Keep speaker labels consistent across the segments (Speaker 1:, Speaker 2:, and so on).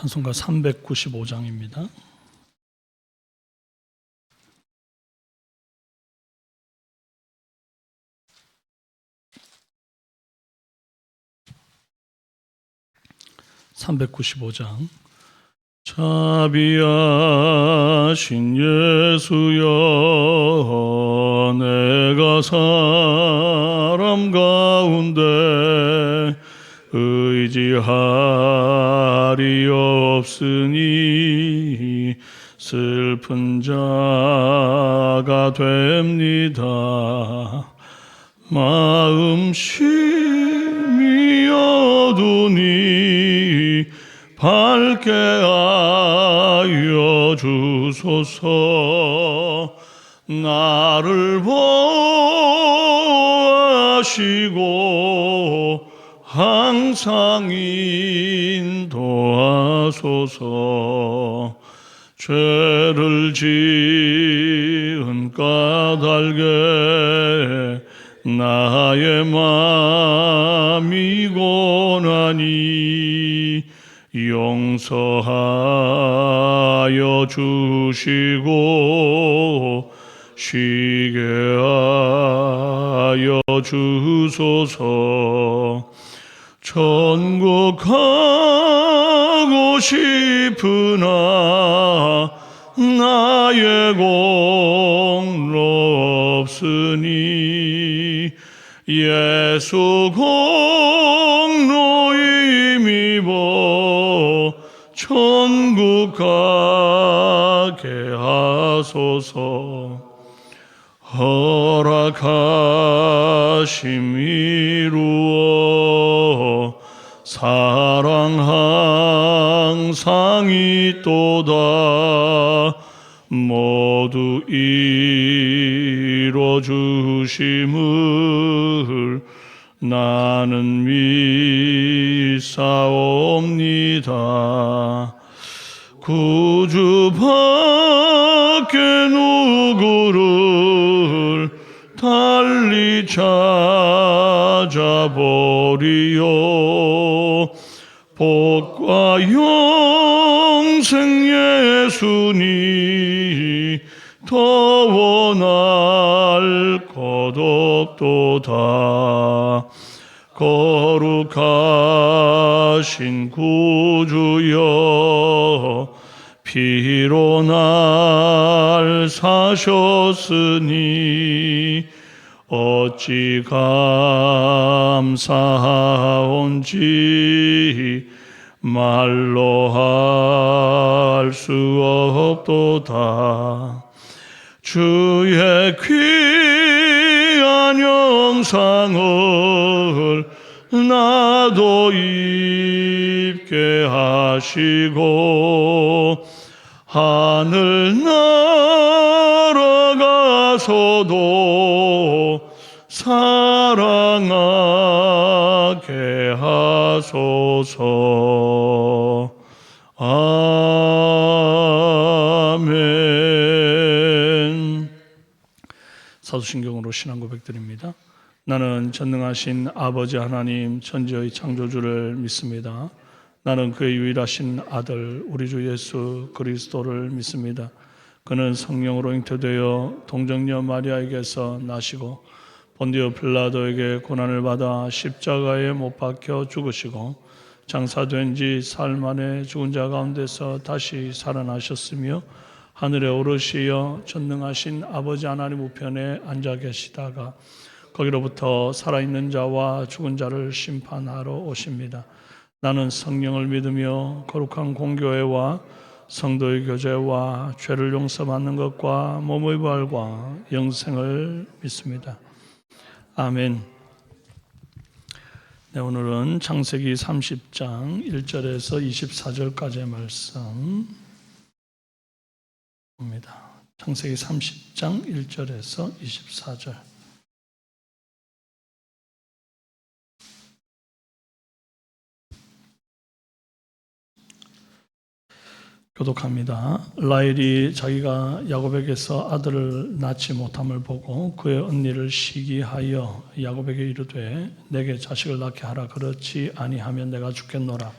Speaker 1: 찬송가 395장입니다. (395장) 자비하신 예수여, 내가 사람 가운데 의지할이 없으니 슬픈 자가 됩니다. 마음 심히 어두니 밝게 하여 주소서. 나를 보호하시고 항상 인도하소서. 죄를 지은 까닭에 나의 맘이 고나니 용서하여 주시고 쉬게 하여 주소서. 천국 가고 싶으나 나의 공로 없으니 예수 공로 힘입어 천국 가게 하소서. 허락하심 이루어 사랑 항상 있도다. 모두 이뤄주심을 나는 믿사옵니다. 구주밖에 누구를 달리 찾아보리요. 복과 영생 예수니 더 원할 것 없도다. 거룩하신 구주여, 피로 날 사셨으니 어찌 감사하온지 말로 할 수 없도다. 주의 귀한 영상을 나도 입게 하시고 하늘 날아가서도 사랑하게 하소서. 아멘. 사도신경으로 신앙 고백드립니다. 나는 전능하신 아버지 하나님 천지의 창조주를 믿습니다. 나는 그의 유일하신 아들 우리 주 예수 그리스도를 믿습니다. 그는 성령으로 잉태되어 동정녀 마리아에게서 나시고 본디오 빌라도에게 고난을 받아 십자가에 못 박혀 죽으시고 장사된 지 사흘 만에 죽은 자 가운데서 다시 살아나셨으며 하늘에 오르시어 전능하신 아버지 하나님 우편에 앉아 계시다가 거기로부터 살아있는 자와 죽은 자를 심판하러 오십니다. 나는 성령을 믿으며 거룩한 공교회와 성도의 교제와 죄를 용서받는 것과 몸의 부활과 영생을 믿습니다. 아멘. 네, 오늘은 창세기 30장 1절에서 24절까지의 말씀입니다. 창세기 30장 1절에서 24절. 교독합니다. 라헬이 자기가 야곱에게서 아들을 낳지 못함을 보고 그의 언니를 시기하여 야곱에게 이르되 내게 자식을 낳게 하라. 그렇지 아니하면 내가 죽겠노라.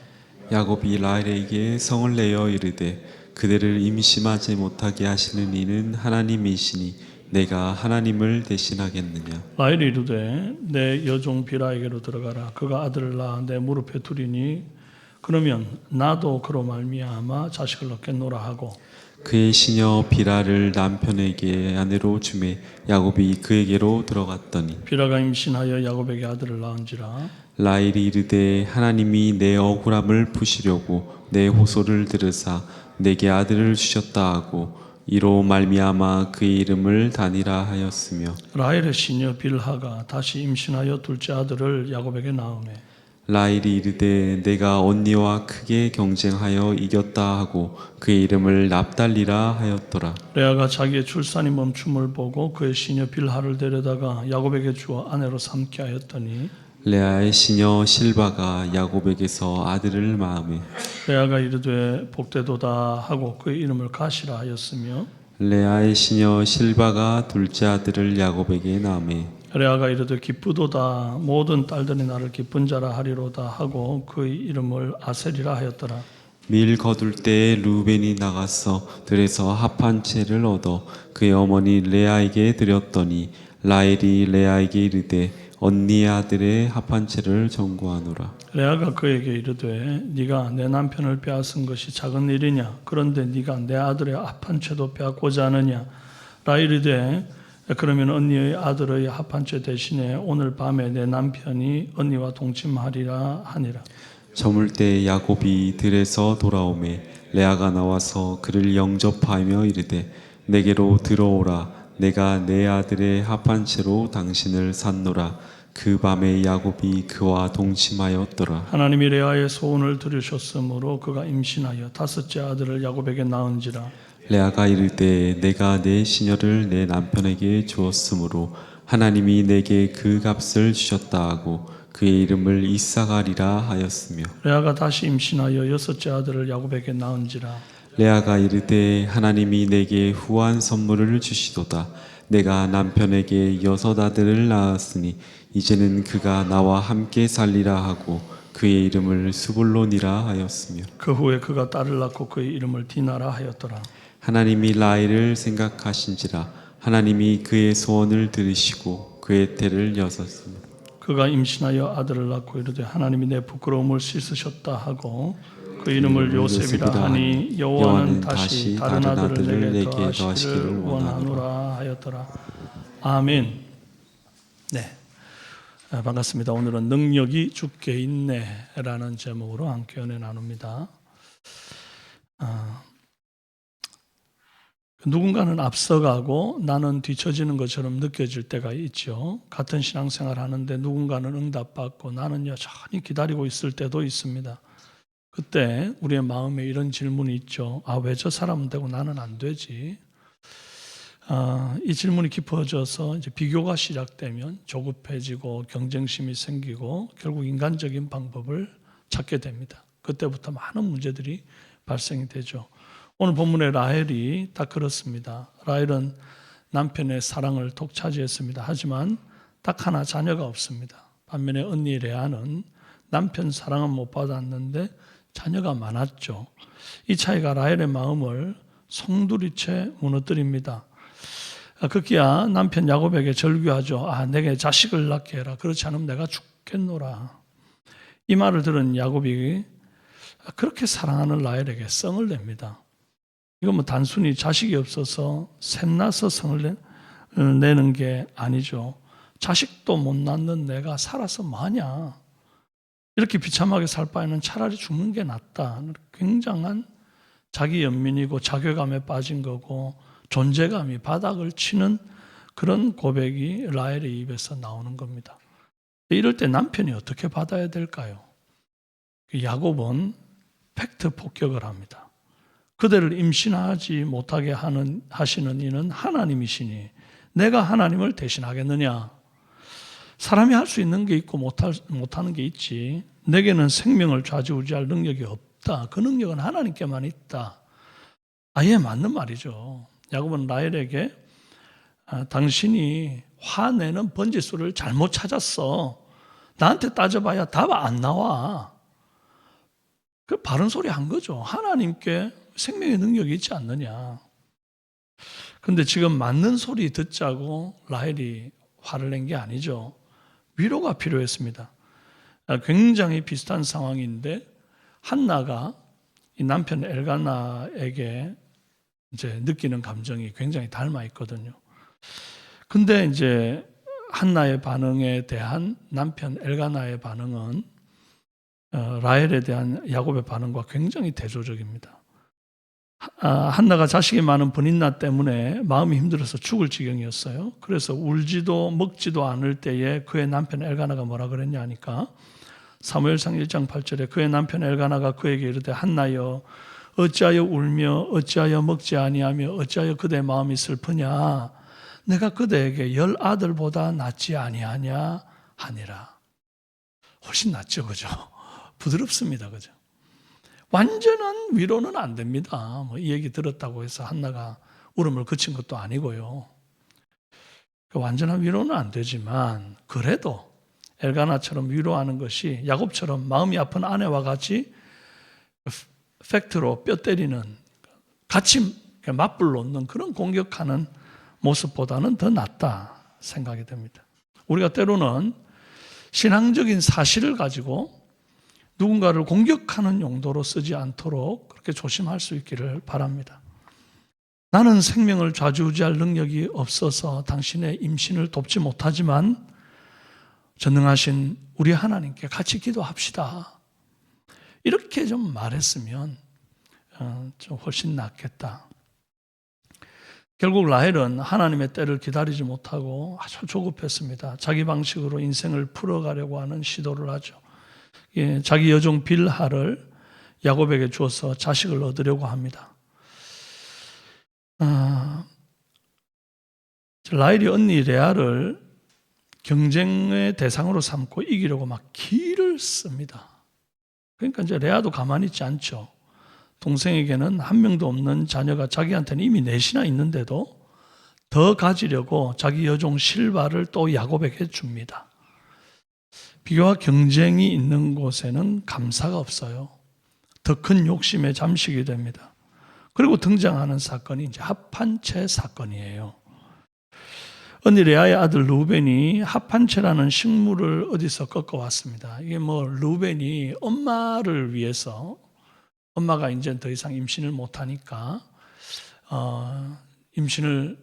Speaker 2: 야곱이 라헬에게 성을 내어 이르되 그대를 임신하지 못하게 하시는 이는 하나님이시니 내가 하나님을 대신하겠느냐.
Speaker 1: 라헬이 이르되 내 여종 비라에게로 들어가라. 그가 아들을 낳아 내 무릎에 두리니 그러면 나도 그로 말미암아 자식을 얻겠노라 하고
Speaker 2: 그의 시녀 비라를 남편에게 아내로 주매 야곱이 그에게로 들어갔더니
Speaker 1: 비라가 임신하여 야곱에게 아들을 낳은지라.
Speaker 2: 라헬이 이르되 하나님이 내 억울함을 푸시려고 내 호소를 들으사 내게 아들을 주셨다 하고 이로 말미암아 그의 이름을 다니라 하였으며
Speaker 1: 라헬의 시녀 빌하가 다시 임신하여 둘째 아들을 야곱에게 낳으매
Speaker 2: 라헬이 이르되 내가 언니와 크게 경쟁하여 이겼다 하고 그의 이름을 납달리라 하였더라.
Speaker 1: 레아가 자기의 출산이 멈춤을 보고 그의 시녀 빌하를 데려다가 야곱에게 주어 아내로 삼게 하였더니
Speaker 2: 레아의 시녀 실바가 야곱에게서 아들을 낳으매
Speaker 1: 레아가 이르되 복되도다 하고 그의 이름을 가시라 하였으며
Speaker 2: 레아의 시녀 실바가 둘째 아들을 야곱에게 낳으매
Speaker 1: 레아가 이르되 기쁘도다 모든 딸들이 나를 기쁜 자라 하리로다 하고 그의 이름을 아셀이라 하였더라.
Speaker 2: 밀 거둘 때에 루벤이 나가서 들에서 합한 채를 얻어 그의 어머니 레아에게 드렸더니 라헬이 레아에게 이르되 언니의 아들의 합한 채를 전구하노라.
Speaker 1: 레아가 그에게 이르되 네가 내 남편을 빼앗은 것이 작은 일이냐 그런데 네가 내 아들의 합한 채도 빼앗고자 하느냐. 라헬이 이르되 그러면 언니의 아들의 합한 채 대신에 오늘 밤에 내 남편이 언니와 동침하리라 하니라.
Speaker 2: 저물 때 야곱이 들에서 돌아오매 레아가 나와서 그를 영접하며 이르되 내게로 들어오라 내가 내 아들의 합한 채로 당신을 샀노라. 그 밤에 야곱이 그와 동침하였더라.
Speaker 1: 하나님이 레아의 소원을 들으셨으므로 그가 임신하여 다섯째 아들을 야곱에게 낳은지라.
Speaker 2: 레아가 이르되 내가 내 시녀를 내 남편에게 주었으므로 하나님이 내게 그 값을 주셨다 하고 그의 이름을 이사가리라 하였으며
Speaker 1: 레아가 다시 임신하여 여섯째 아들을 야곱에게 낳은지라.
Speaker 2: 레아가 이르되 하나님이 내게 후한 선물을 주시도다. 내가 남편에게 여섯 아들을 낳았으니 이제는 그가 나와 함께 살리라 하고 그의 이름을 스불론이라 하였으며
Speaker 1: 그 후에 그가 딸을 낳고 그의 이름을 디나라 하였더라.
Speaker 2: 하나님이 라헬을 생각하신지라 하나님이 그의 소원을 들으시고 그의 태를 여섰으며
Speaker 1: 그가 임신하여 아들을 낳고 이르되 하나님이 내 부끄러움을 씻으셨다 하고 그 이름을 요셉이라 하니 여호와는 다시 다른 아들을 내게 더하시기를 원하노라 하였더라. 아멘. 네, 반갑습니다. 오늘은 능력이 주께 있네라는 제목으로 함께 은혜 나눕니다. 누군가는 앞서가고 나는 뒤처지는 것처럼 느껴질 때가 있죠. 같은 신앙생활 하는데 누군가는 응답받고 나는 여전히 기다리고 있을 때도 있습니다. 그때 우리의 마음에 이런 질문이 있죠. 왜 저 사람은 되고 나는 안 되지? 이 질문이 깊어져서 이제 비교가 시작되면 조급해지고 경쟁심이 생기고 결국 인간적인 방법을 찾게 됩니다. 그때부터 많은 문제들이 발생이 되죠. 오늘 본문의 라헬이 딱 그렇습니다. 라헬은 남편의 사랑을 독차지했습니다. 하지만 딱 하나 자녀가 없습니다. 반면에 언니 레아는 남편 사랑은 못 받았는데 자녀가 많았죠. 이 차이가 라헬의 마음을 송두리째 무너뜨립니다. 급기야 남편 야곱에게 절규하죠. 내게 자식을 낳게 해라. 그렇지 않으면 내가 죽겠노라. 이 말을 들은 야곱이 그렇게 사랑하는 라헬에게 성을 냅니다. 이건 뭐 단순히 자식이 없어서 샘나서 성을 내는 게 아니죠. 자식도 못 낳는 내가 살아서 뭐하냐. 이렇게 비참하게 살 바에는 차라리 죽는 게 낫다. 굉장한 자기 연민이고 자괴감에 빠진 거고 존재감이 바닥을 치는 그런 고백이 라헬의 입에서 나오는 겁니다. 이럴 때 남편이 어떻게 받아야 될까요? 야곱은 팩트 폭격을 합니다. 그대를 임신하지 못하게 하시는 이는 하나님이시니 내가 하나님을 대신하겠느냐. 사람이 할 수 있는 게 있고 못하는 게 있지. 내게는 생명을 좌지우지할 능력이 없다. 그 능력은 하나님께만 있다. 아예 맞는 말이죠. 야곱은 라헬에게 당신이 화내는 번지수를 잘못 찾았어. 나한테 따져봐야 답 안 나와. 그 바른 소리 한 거죠. 하나님께 생명의 능력이 있지 않느냐. 근데 지금 맞는 소리 듣자고 라헬이 화를 낸 게 아니죠. 위로가 필요했습니다. 굉장히 비슷한 상황인데 한나가 이 남편 엘가나에게 이제 느끼는 감정이 굉장히 닮아 있거든요. 근데 이제 한나의 반응에 대한 남편 엘가나의 반응은 라헬에 대한 야곱의 반응과 굉장히 대조적입니다. 한나가 자식이 많은 분인나 때문에 마음이 힘들어서 죽을 지경이었어요. 그래서 울지도 먹지도 않을 때에 그의 남편 엘가나가 뭐라 그랬냐 하니까 사무엘상 1장 8절에 그의 남편 엘가나가 그에게 이르되 한나여 어찌하여 울며 어찌하여 먹지 아니하며 어찌하여 그대의 마음이 슬프냐 내가 그대에게 10 아들보다 낫지 아니하냐 하니라. 훨씬 낫죠, 그죠? 부드럽습니다, 그죠? 완전한 위로는 안 됩니다. 뭐 이 얘기 들었다고 해서 한나가 울음을 그친 것도 아니고요. 완전한 위로는 안 되지만 그래도 엘가나처럼 위로하는 것이 야곱처럼 마음이 아픈 아내와 같이 팩트로 뼈 때리는 같이 맞불 놓는 그런 공격하는 모습보다는 더 낫다 생각이 됩니다. 우리가 때로는 신앙적인 사실을 가지고 누군가를 공격하는 용도로 쓰지 않도록 그렇게 조심할 수 있기를 바랍니다. 나는 생명을 좌지우지할 능력이 없어서 당신의 임신을 돕지 못하지만 전능하신 우리 하나님께 같이 기도합시다. 이렇게 좀 말했으면 좀 훨씬 낫겠다. 결국 라헬은 하나님의 때를 기다리지 못하고 아주 조급했습니다. 자기 방식으로 인생을 풀어가려고 하는 시도를 하죠. 자기 여종 빌하를 야곱에게 주어서 자식을 얻으려고 합니다. 라헬이 언니 레아를 경쟁의 대상으로 삼고 이기려고 막 기를 씁니다. 그러니까 이제 레아도 가만히 있지 않죠. 동생에게는 한 명도 없는 자녀가 자기한테는 이미 넷이나 있는데도 더 가지려고 자기 여종 실바를 또 야곱에게 줍니다. 비교와 경쟁이 있는 곳에는 감사가 없어요. 더 큰 욕심에 잠식이 됩니다. 그리고 등장하는 사건이 이제 합한채 사건이에요. 언니 레아의 아들 루벤이 합한채라는 식물을 어디서 꺾어왔습니다. 이게 뭐 루벤이 엄마를 위해서 엄마가 이제 더 이상 임신을 못하니까 임신을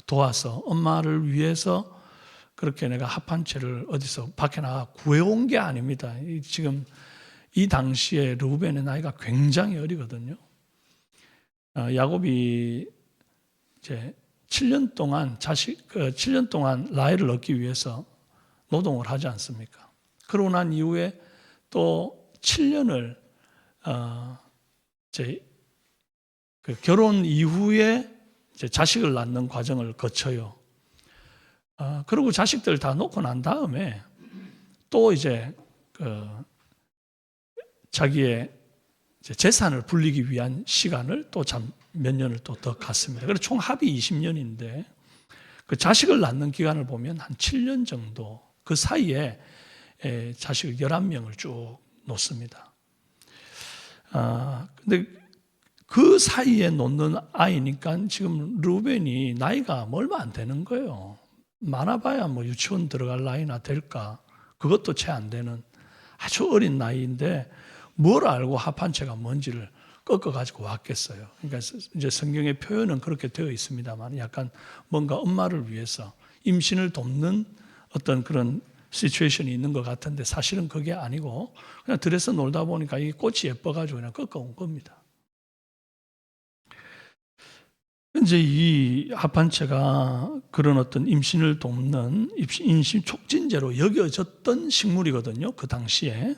Speaker 1: 도와서 엄마를 위해서 그렇게 내가 합한채를 어디서 밖에 나가 구해온 게 아닙니다. 지금 이 당시에 루벤의 나이가 굉장히 어리거든요. 야곱이 이제 7년 동안 7년 동안 라헬을 얻기 위해서 노동을 하지 않습니까? 그러고 난 이후에 또 7년을 그 결혼 이후에 이제 자식을 낳는 과정을 거쳐요. 그리고 자식들 다 놓고 난 다음에 또 이제 자기의 이제 재산을 불리기 위한 시간을 또 몇 년을 또 더 갖습니다. 그래서 총 합이 20년인데 그 자식을 낳는 기간을 보면 한 7년 정도 그 사이에 자식을 11명을 쭉 놓습니다. 근데 그 사이에 놓는 아이니까 지금 루벤이 나이가 얼마 안 되는 거예요. 많아봐야 뭐 유치원 들어갈 나이나 될까? 그것도 채 안 되는 아주 어린 나이인데 뭘 알고 합한채가 뭔지를 꺾어가지고 왔겠어요. 그러니까 이제 성경의 표현은 그렇게 되어 있습니다만 약간 뭔가 엄마를 위해서 임신을 돕는 어떤 그런 시츄에이션이 있는 것 같은데 사실은 그게 아니고 그냥 들에서 놀다 보니까 이 꽃이 예뻐가지고 그냥 꺾어온 겁니다. 이제 이 합한채가 그런 어떤 임신을 돕는 임신 촉진제로 여겨졌던 식물이거든요. 그 당시에.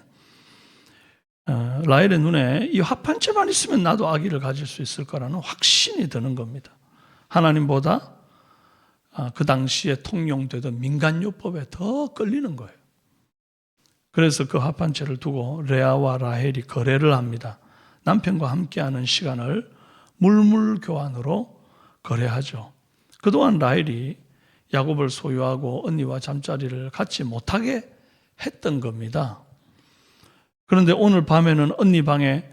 Speaker 1: 라헬의 눈에 이 합한채만 있으면 나도 아기를 가질 수 있을 거라는 확신이 드는 겁니다. 하나님보다 그 당시에 통용되던 민간요법에 더 끌리는 거예요. 그래서 그 합한채를 두고 레아와 라헬이 거래를 합니다. 남편과 함께하는 시간을 물물교환으로 거래하죠. 그동안 라헬이 야곱을 소유하고 언니와 잠자리를 갖지 못하게 했던 겁니다. 그런데 오늘 밤에는 언니 방에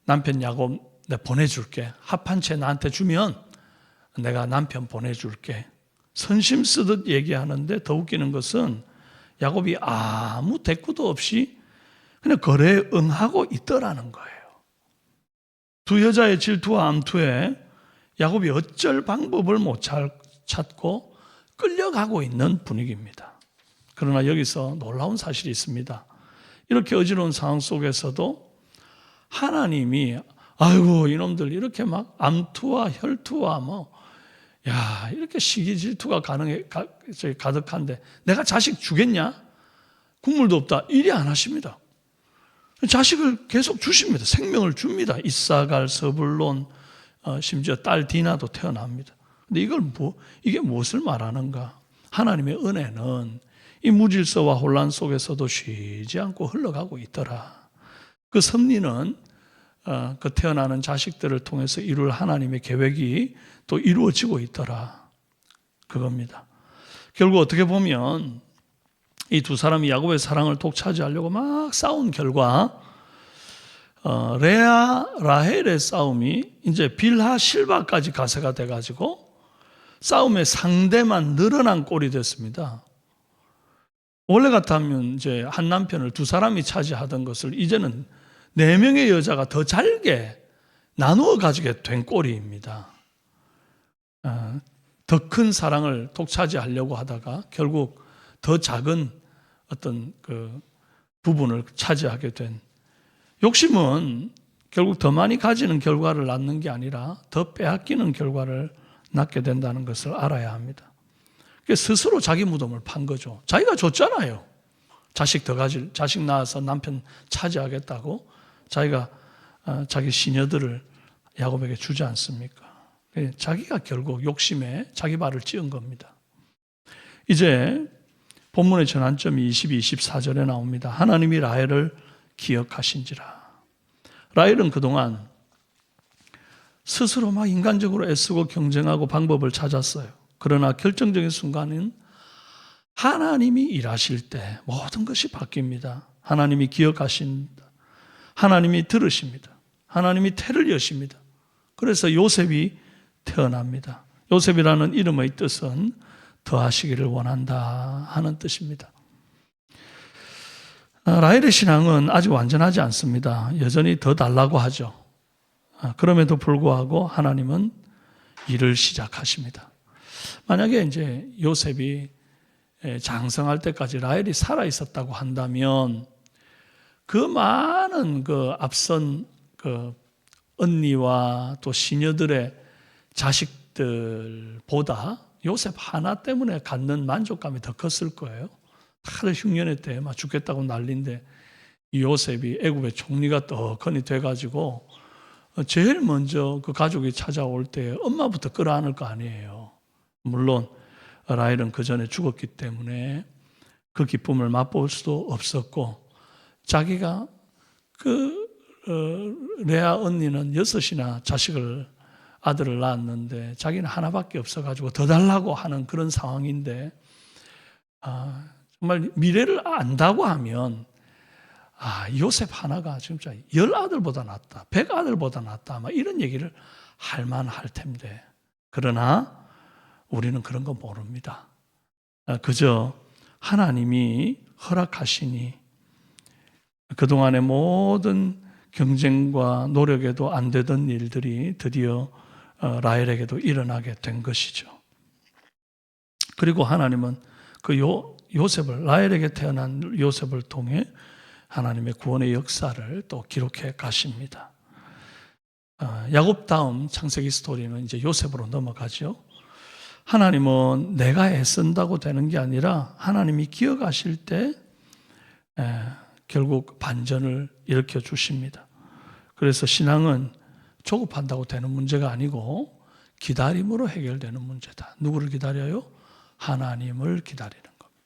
Speaker 1: 남편 야곱 내가 보내줄게. 합한 채 나한테 주면 내가 남편 보내줄게. 선심 쓰듯 얘기하는데 더 웃기는 것은 야곱이 아무 대꾸도 없이 그냥 거래에 응하고 있더라는 거예요. 두 여자의 질투와 암투에 야곱이 어쩔 방법을 못 찾고 끌려가고 있는 분위기입니다. 그러나 여기서 놀라운 사실이 있습니다. 이렇게 어지러운 상황 속에서도 하나님이 아이고 이놈들 이렇게 막 암투와 혈투와 이렇게 시기 질투가 가득한데 내가 자식 주겠냐? 국물도 없다. 이리 안 하십니다. 자식을 계속 주십니다. 생명을 줍니다. 이사갈, 서불론, 심지어 딸 디나도 태어납니다. 근데 이게 무엇을 말하는가? 하나님의 은혜는 이 무질서와 혼란 속에서도 쉬지 않고 흘러가고 있더라. 그 섭리는 그 태어나는 자식들을 통해서 이룰 하나님의 계획이 또 이루어지고 있더라. 그겁니다. 결국 어떻게 보면 이 두 사람이 야곱의 사랑을 독차지하려고 막 싸운 결과 레아, 라헬의 싸움이 이제 빌하, 실바까지 가세가 돼가지고 싸움의 상대만 늘어난 꼴이 됐습니다. 원래 같으면 이제 한 남편을 두 사람이 차지하던 것을 이제는 4명의 여자가 더 잘게 나누어 가지게 된 꼴입니다. 더 큰 사랑을 독차지하려고 하다가 결국 더 작은 어떤 그 부분을 차지하게 된 욕심은 결국 더 많이 가지는 결과를 낳는 게 아니라 더 빼앗기는 결과를 낳게 된다는 것을 알아야 합니다. 스스로 자기 무덤을 판 거죠. 자기가 줬잖아요. 자식 낳아서 남편 차지하겠다고 자기가 자기 시녀들을 야곱에게 주지 않습니까? 자기가 결국 욕심에 자기 발을 찧은 겁니다. 이제 본문의 전환점이 22, 24절에 나옵니다. 하나님이 라헬을 기억하신지라. 라헬은 그동안 스스로 막 인간적으로 애쓰고 경쟁하고 방법을 찾았어요. 그러나 결정적인 순간은 하나님이 일하실 때 모든 것이 바뀝니다. 하나님이 기억하신다. 하나님이 들으십니다. 하나님이 태를 여십니다. 그래서 요셉이 태어납니다. 요셉이라는 이름의 뜻은 더하시기를 원한다 하는 뜻입니다. 라헬의 신앙은 아직 완전하지 않습니다. 여전히 더 달라고 하죠. 그럼에도 불구하고 하나님은 일을 시작하십니다. 만약에 이제 요셉이 장성할 때까지 라헬이 살아 있었다고 한다면 그 많은 그 앞선 그 언니와 또 시녀들의 자식들보다 요셉 하나 때문에 갖는 만족감이 더 컸을 거예요. 다들 흉년의 때 막 죽겠다고 난리인데 이 요셉이 애굽의 총리가 떡하니 돼가지고 제일 먼저 그 가족이 찾아올 때 엄마부터 끌어안을 거 아니에요. 물론 라헬은 그 전에 죽었기 때문에 그 기쁨을 맛볼 수도 없었고 자기가 레아 언니는 6이나 아들을 낳았는데 자기는 하나밖에 없어가지고 더 달라고 하는 그런 상황인데 정말 미래를 안다고 하면 요셉 하나가 진짜 10아들보다 낫다, 100아들보다 낫다 아마 이런 얘기를 할 만할 텐데 그러나 우리는 그런 거 모릅니다. 그저 하나님이 허락하시니 그동안의 모든 경쟁과 노력에도 안 되던 일들이 드디어 라헬에게도 일어나게 된 것이죠. 그리고 하나님은 그 요셉을 라헬에게 태어난 요셉을 통해 하나님의 구원의 역사를 또 기록해 가십니다. 야곱 다음 창세기 스토리는 이제 요셉으로 넘어가죠. 하나님은 내가 애쓴다고 되는 게 아니라 하나님이 기억하실 때 결국 반전을 일으켜 주십니다. 그래서 신앙은 조급한다고 되는 문제가 아니고 기다림으로 해결되는 문제다. 누구를 기다려요? 하나님을 기다리는 겁니다.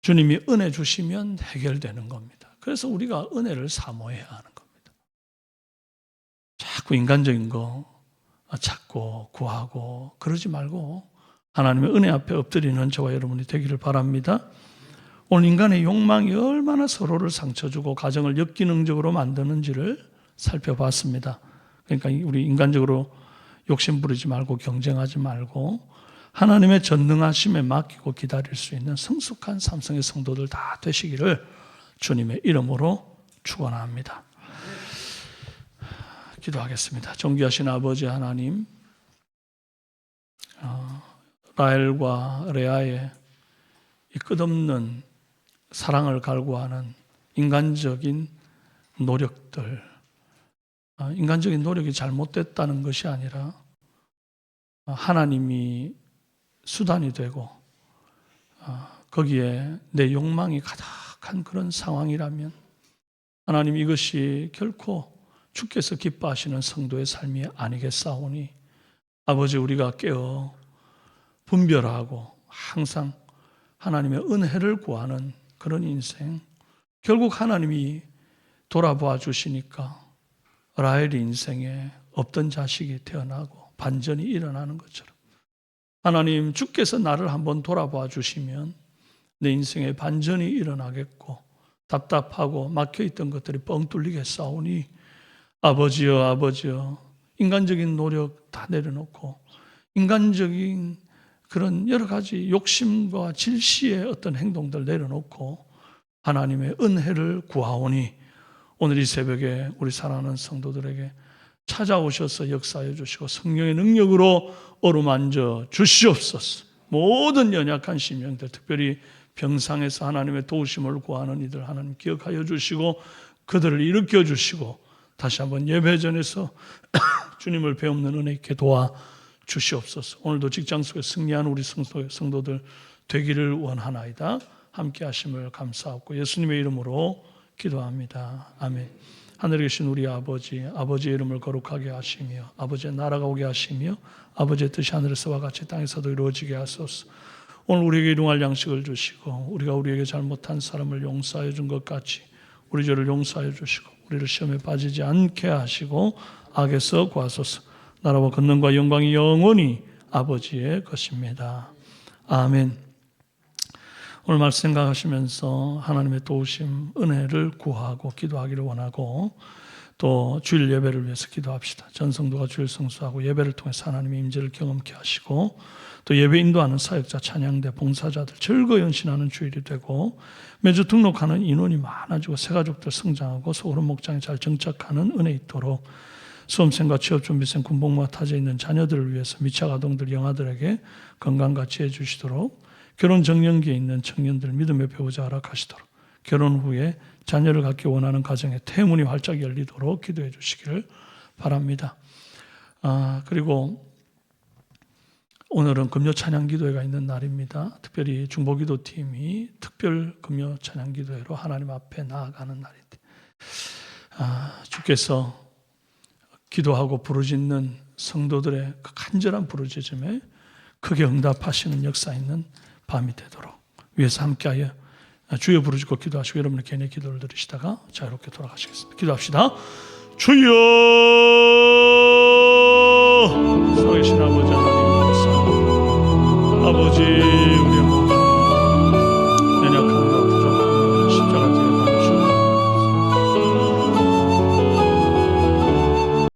Speaker 1: 주님이 은혜 주시면 해결되는 겁니다. 그래서 우리가 은혜를 사모해야 하는 겁니다. 자꾸 인간적인 거 찾고 구하고 그러지 말고 하나님의 은혜 앞에 엎드리는 저와 여러분이 되기를 바랍니다. 오늘 인간의 욕망이 얼마나 서로를 상처 주고 가정을 역기능적으로 만드는지를 살펴봤습니다. 그러니까 우리 인간적으로 욕심 부리지 말고 경쟁하지 말고 하나님의 전능하심에 맡기고 기다릴 수 있는 성숙한 삼성의 성도들 다 되시기를 주님의 이름으로 축원합니다. 기도하겠습니다. 존귀하신 아버지 하나님, 라헬과 레아의 이 끝없는 사랑을 갈구하는 인간적인 노력들, 인간적인 노력이 잘못됐다는 것이 아니라 하나님이 수단이 되고 거기에 내 욕망이 가득한 그런 상황이라면 하나님, 이것이 결코 주께서 기뻐하시는 성도의 삶이 아니겠사오니 아버지, 우리가 깨어 분별하고 항상 하나님의 은혜를 구하는 그런 인생, 결국 하나님이 돌아보아 주시니까 라헬 인생에 없던 자식이 태어나고 반전이 일어나는 것처럼 하나님, 주께서 나를 한번 돌아봐 주시면 내 인생에 반전이 일어나겠고 답답하고 막혀있던 것들이 뻥 뚫리겠사오니 아버지여, 아버지여, 인간적인 노력 다 내려놓고 인간적인 그런 여러 가지 욕심과 질시의 어떤 행동들 내려놓고 하나님의 은혜를 구하오니 오늘 이 새벽에 우리 사랑하는 성도들에게 찾아오셔서 역사해 주시고 성령의 능력으로 어루만져 주시옵소서. 모든 연약한 심령들, 특별히 병상에서 하나님의 도우심을 구하는 이들 하나님 기억하여 주시고 그들을 일으켜 주시고 다시 한번 예배전에서 주님을 배우는 은혜 있게 도와 주시옵소서. 오늘도 직장 속에 승리한 우리 성도들 되기를 원하나이다. 함께 하심을 감사하고 예수님의 이름으로 기도합니다. 아멘. 하늘에 계신 우리 아버지, 아버지의 이름을 거룩하게 하시며 아버지의 나라가 오게 하시며 아버지의 뜻이 하늘에서와 같이 땅에서도 이루어지게 하소서. 오늘 우리에게 일용할 양식을 주시고 우리가 우리에게 잘못한 사람을 용서하여 준 것 같이 우리 죄를 용서하여 주시고 우리를 시험에 빠지지 않게 하시고 악에서 구하소서. 나라와 권능과 영광이 영원히 아버지의 것입니다. 아멘. 오늘 말씀 생각하시면서 하나님의 도우심, 은혜를 구하고 기도하기를 원하고 또 주일 예배를 위해서 기도합시다. 전 성도가 주일 성수하고 예배를 통해서 하나님의 임재를 경험케 하시고 또 예배 인도하는 사역자, 찬양대, 봉사자들 즐거이 헌신하는 주일이 되고 매주 등록하는 인원이 많아지고 새가족들 성장하고 소그룹 목장에 잘 정착하는 은혜 있도록 수험생과 취업준비생, 군복무와 타지에 있는 자녀들을 위해서 미취학 아동들, 영아들에게 건강과 지혜 주시도록 결혼 정년기에 있는 청년들 믿음의 배우자 허락하시도록 결혼 후에 자녀를 갖기 원하는 가정에 태문이 활짝 열리도록 기도해 주시기를 바랍니다. 그리고 오늘은 금요 찬양 기도회가 있는 날입니다. 특별히 중보기도팀이 특별 금요 찬양 기도회로 하나님 앞에 나아가는 날인데 주께서 기도하고 부르짖는 성도들의 그 간절한 부르짖음에 크게 응답하시는 역사 있는 밤이 되도록 위에서 함께하여 주여 부르짖고 기도하시고 여러분의 개인의 기도를 들으시다가 자유롭게 돌아가시겠습니다. 기도합시다. 주여, 살아계신 아버지 하나님 감사합니다. 아버지